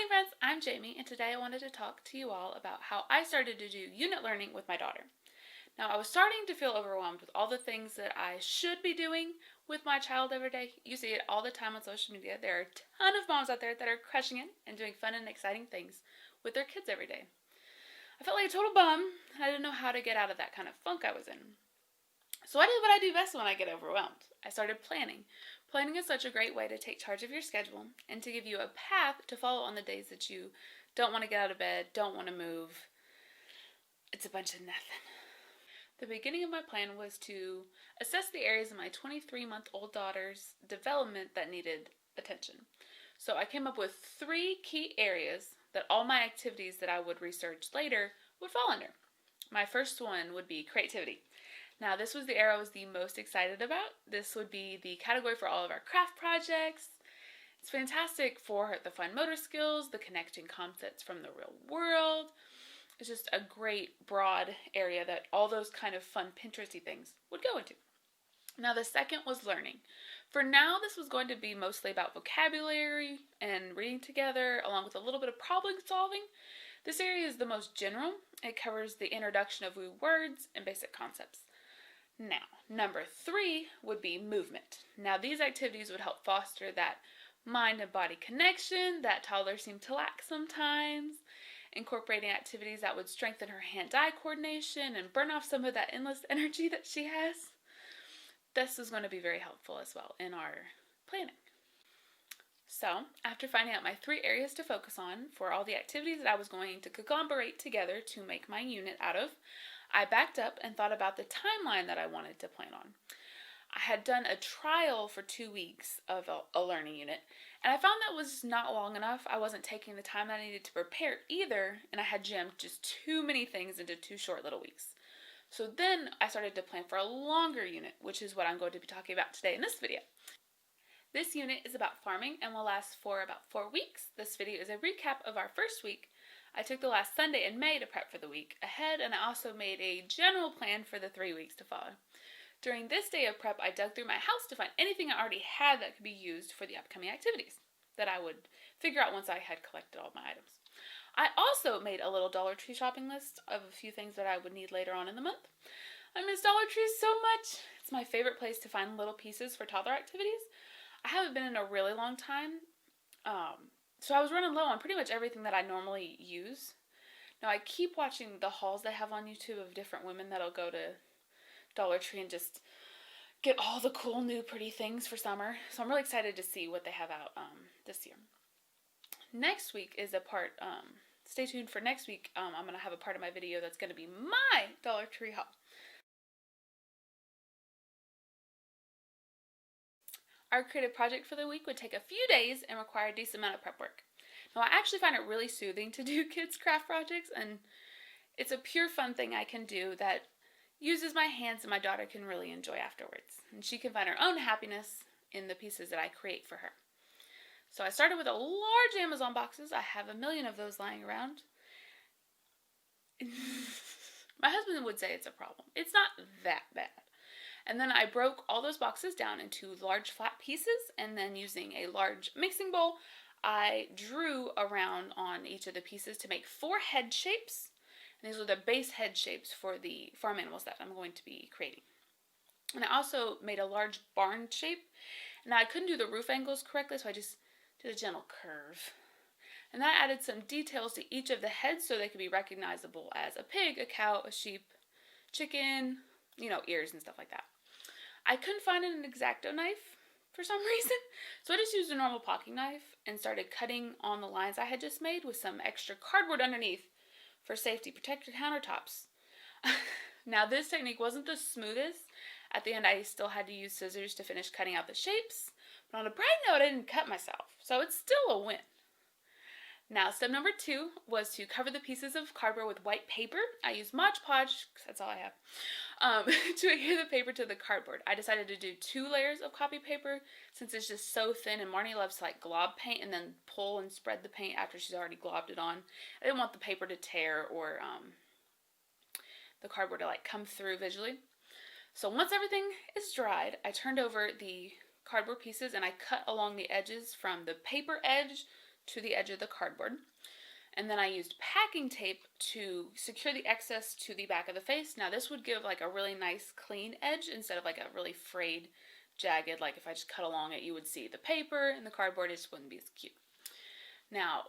morning, friends. I'm Jamie, and today I wanted to talk to you all about how I started to do unit learning with my daughter. Now, I was starting to feel overwhelmed with all the things that I should be doing with my child every day. You see it all the time on social media. There are a ton of moms out there that are crushing it and doing fun and exciting things with their kids every day. I felt like a total bum, and I didn't know how to get out of that kind of funk I was in. So I did what I do best when I get overwhelmed. I started planning. Planning is such a great way to take charge of your schedule and to give you a path to follow on the days that you don't want to get out of bed, don't want to move. It's a bunch of nothing. The beginning of my plan was to assess the areas of my 23-month-old daughter's development that needed attention. So I came up with 3 key areas that all my activities that I would research later would fall under. My first one would be creativity. Now, this was the area I was the most excited about. This would be the category for all of our craft projects. It's fantastic for the fine motor skills, the connecting concepts from the real world. It's just a great broad area that all those kind of fun Pinteresty things would go into. Now, the second was learning. For now, this was going to be mostly about vocabulary and reading together, along with a little bit of problem solving. This area is the most general. It covers the introduction of new words and basic concepts. Now, number 3 would be movement. Now, these activities would help foster that mind and body connection that toddlers seem to lack sometimes, incorporating activities that would strengthen her hand-eye coordination and burn off some of that endless energy that she has. This is going to be very helpful as well in our planning. So, after finding out my 3 areas to focus on for all the activities that I was going to conglomerate together to make my unit out of, I backed up and thought about the timeline that I wanted to plan on. I had done a trial for 2 weeks of a learning unit, and I found that was not long enough. I wasn't taking the time that I needed to prepare either, and I had jammed just too many things into 2 short little weeks. So then I started to plan for a longer unit, which is what I'm going to be talking about today in this video. This unit is about farming and will last for about 4 weeks. This video is a recap of our first week. I took the last Sunday in May to prep for the week ahead, and I also made a general plan for the 3 weeks to follow. During this day of prep, I dug through my house to find anything I already had that could be used for the upcoming activities that I would figure out once I had collected all my items. I also made a little Dollar Tree shopping list of a few things that I would need later on in the month. I miss Dollar Trees so much. It's my favorite place to find little pieces for toddler activities. I haven't been in a really long time, so I was running low on pretty much everything that I normally use. Now, I keep watching the hauls they have on YouTube of different women that'll go to Dollar Tree and just get all the cool, new, pretty things for summer. So I'm really excited to see what they have out this year. Next week is a part, stay tuned for next week. I'm going to have a part of my video that's going to be my Dollar Tree haul. Our creative project for the week would take a few days and require a decent amount of prep work. Now, I actually find it really soothing to do kids' craft projects, and it's a pure fun thing I can do that uses my hands and my daughter can really enjoy afterwards. And she can find her own happiness in the pieces that I create for her. So I started with a large Amazon boxes. I have a million of those lying around. My husband would say it's a problem. It's not that bad. And then I broke all those boxes down into large flat pieces, and then using a large mixing bowl, I drew around on each of the pieces to make 4 head shapes. And these are the base head shapes for the farm animals that I'm going to be creating. And I also made a large barn shape. Now, I couldn't do the roof angles correctly, so I just did a gentle curve. And then I added some details to each of the heads so they could be recognizable as a pig, a cow, a sheep, chicken, ears and stuff like that. I couldn't find an X-Acto knife for some reason, so I just used a normal pocket knife and started cutting on the lines I had just made with some extra cardboard underneath for safety. Protect your countertops. Now, this technique wasn't the smoothest. At the end, I still had to use scissors to finish cutting out the shapes, but on a bright note, I didn't cut myself, so it's still a win. Now, step number 2 was to cover the pieces of cardboard with white paper. I used Mod Podge, because that's all I have, to adhere the paper to the cardboard. I decided to do 2 layers of copy paper since it's just so thin, and Marnie loves to glob paint and then pull and spread the paint after she's already globbed it on. I didn't want the paper to tear or the cardboard to come through visually. So once everything is dried, I turned over the cardboard pieces and I cut along the edges from the paper edge to the edge of the cardboard. And then I used packing tape to secure the excess to the back of the face. Now this would give like a really nice clean edge instead of like a really frayed, jagged, like if I just cut along it, you would see the paper and the cardboard, it just wouldn't be as cute. Now,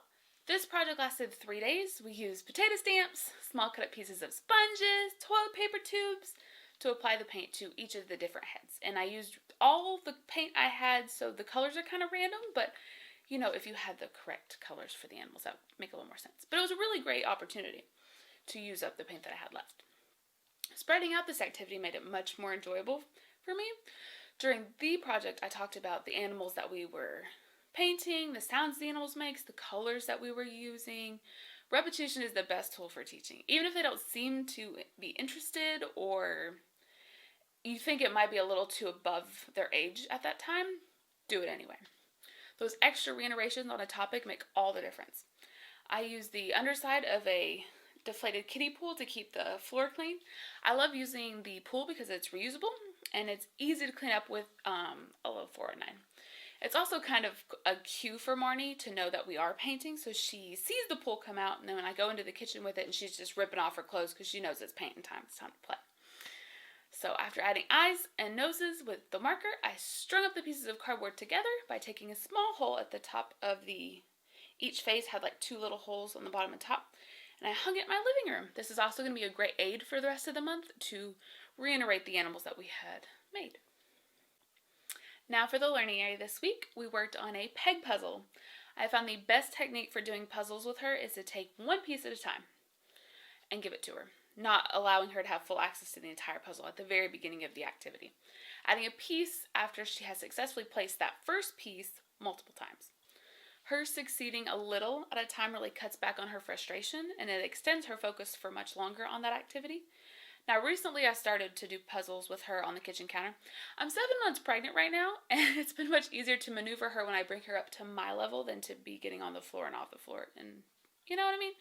this project lasted 3 days. We used potato stamps, small cut up pieces of sponges, toilet paper tubes to apply the paint to each of the different heads. And I used all the paint I had, so the colors are kind of random, but you know, if you had the correct colors for the animals, that would make a little more sense. But it was a really great opportunity to use up the paint that I had left. Spreading out this activity made it much more enjoyable for me. During the project, I talked about the animals that we were painting, the sounds the animals make, the colors that we were using. Repetition is the best tool for teaching. Even if they don't seem to be interested or you think it might be a little too above their age at that time, do it anyway. Those extra reiterations on a topic make all the difference. I use the underside of a deflated kiddie pool to keep the floor clean. I love using the pool because it's reusable and it's easy to clean up with a low 409. It's also kind of a cue for Marnie to know that we are painting, so she sees the pool come out, and then when I go into the kitchen with it, and she's just ripping off her clothes because she knows it's painting time. It's time to play. So after adding eyes and noses with the marker, I strung up the pieces of cardboard together by taking a small hole at the top of each face had like 2 little holes on the bottom and top, and I hung it in my living room. This is also going to be a great aid for the rest of the month to reiterate the animals that we had made. Now for the learning area this week, we worked on a peg puzzle. I found the best technique for doing puzzles with her is to take one piece at a time and give it to her, not allowing her to have full access to the entire puzzle at the very beginning of the activity. Adding a piece after she has successfully placed that first piece multiple times. Her succeeding a little at a time really cuts back on her frustration and it extends her focus for much longer on that activity. Now, recently I started to do puzzles with her on the kitchen counter. I'm 7 months pregnant right now, and it's been much easier to maneuver her when I bring her up to my level than to be getting on the floor and off the floor. And you know what I mean?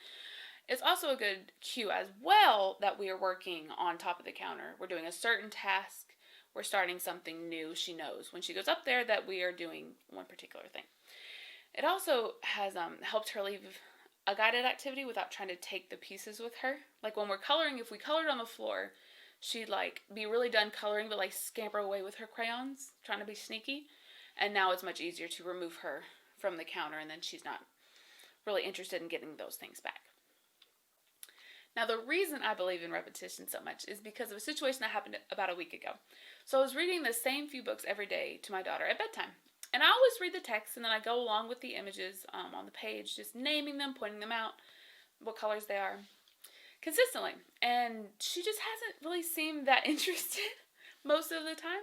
It's also a good cue as well that we are working on top of the counter. We're doing a certain task. We're starting something new. She knows when she goes up there that we are doing one particular thing. It also has helped her leave a guided activity without trying to take the pieces with her. Like when we're coloring, if we colored on the floor, she'd like be really done coloring but like scamper away with her crayons, trying to be sneaky. And now it's much easier to remove her from the counter and then she's not really interested in getting those things back. Now the reason I believe in repetition so much is because of a situation that happened about a week ago. So I was reading the same few books every day to my daughter at bedtime. And I always read the text and then I go along with the images on the page, just naming them, pointing them out, what colors they are, consistently. And she just hasn't really seemed that interested most of the time.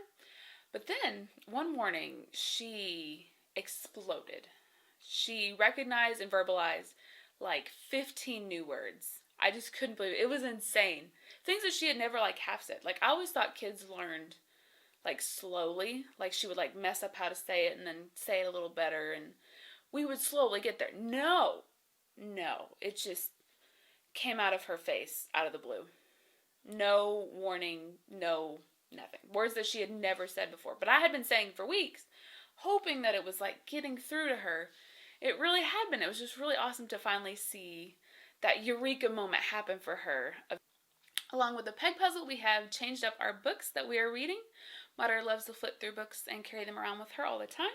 But then, one morning, she exploded. She recognized and verbalized like 15 new words. I just couldn't believe it. It was insane. Things that she had never like half said. Like I always thought kids learned like slowly, like she would like mess up how to say it and then say it a little better and we would slowly get there. No, it just came out of her face out of the blue. No warning, no nothing. Words that she had never said before, but I had been saying for weeks, hoping that it was like getting through to her. It really had been. It was just really awesome to finally see that eureka moment happen for her. Along with the peg puzzle, we have changed up our books that we are reading. My daughter loves to flip through books and carry them around with her all the time.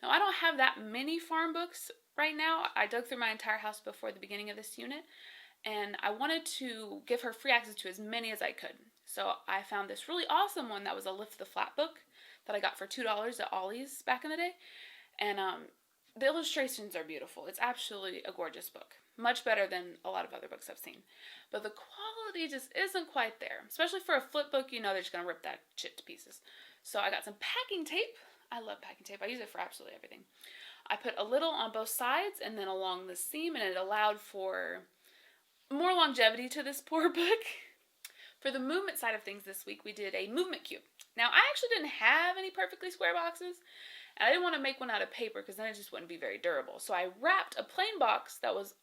Now, I don't have that many farm books right now. I dug through my entire house before the beginning of this unit, and I wanted to give her free access to as many as I could. So I found this really awesome one that was a Lift the Flat book that I got for $2 at Ollie's back in the day. And the illustrations are beautiful. It's absolutely a gorgeous book. Much better than a lot of other books I've seen. But the quality just isn't quite there. Especially for a flip book, you know they're just going to rip that shit to pieces. So I got some packing tape. I love packing tape. I use it for absolutely everything. I put a little on both sides and then along the seam, and it allowed for more longevity to this poor book. For the movement side of things this week, we did a movement cube. Now, I actually didn't have any perfectly square boxes, and I didn't want to make one out of paper because then it just wouldn't be very durable. So I wrapped a plain box that was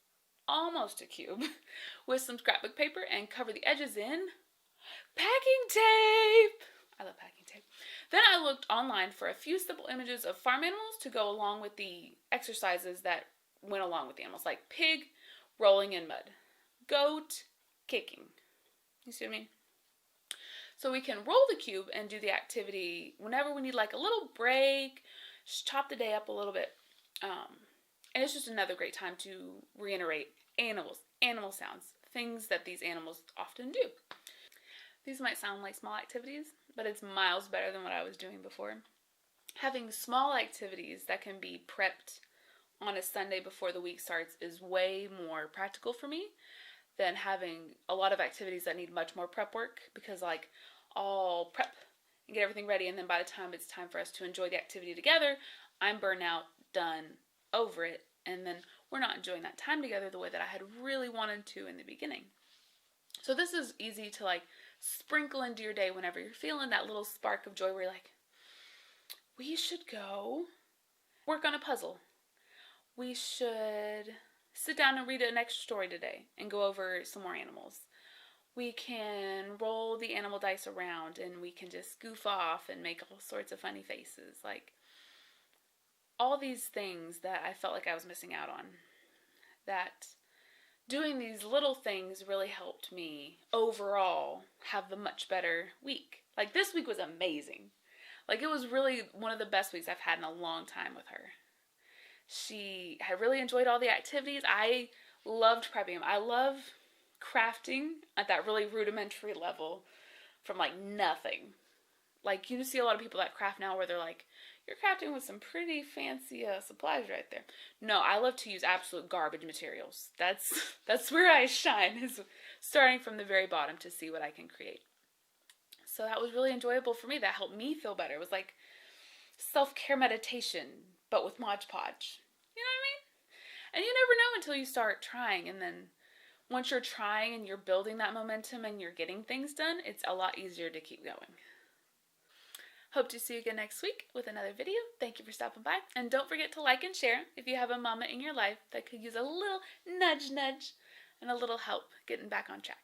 almost a cube with some scrapbook paper and covered the edges in packing tape. I love packing tape. Then I looked online for a few simple images of farm animals to go along with the exercises that went along with the animals. Like pig, rolling in mud. Goat, kicking. You see what I mean? So we can roll the cube and do the activity whenever we need like a little break, just chop the day up a little bit. And it's just another great time to reiterate animal sounds, things that these animals often do. These might sound like small activities, but it's miles better than what I was doing before. Having small activities that can be prepped on a Sunday before the week starts is way more practical for me than having a lot of activities that need much more prep work, because like I'll prep and get everything ready, and then by the time it's time for us to enjoy the activity together, I'm burnt out, done, over it, and then we're not enjoying that time together the way that I had really wanted to in the beginning. So this is easy to like sprinkle into your day whenever you're feeling that little spark of joy where you're like, we should go work on a puzzle. We should sit down and read an extra story today and go over some more animals. We can roll the animal dice around and we can just goof off and make all sorts of funny faces. Like all these things that I felt like I was missing out on. That doing these little things really helped me overall have a much better week. Like this week was amazing. Like it was really one of the best weeks I've had in a long time with her. She had really enjoyed all the activities. I loved prepping them. I love crafting at that really rudimentary level from like nothing. Like you see a lot of people that craft now where they're like, you're crafting with some pretty fancy supplies right there. No, I love to use absolute garbage materials. That's where I shine, is starting from the very bottom to see what I can create. So that was really enjoyable for me. That helped me feel better. It was like self-care meditation, but with Mod Podge. You know what I mean? And you never know until you start trying. And then once you're trying and you're building that momentum and you're getting things done, it's a lot easier to keep going. Hope to see you again next week with another video. Thank you for stopping by. And don't forget to like and share if you have a mama in your life that could use a little nudge and a little help getting back on track.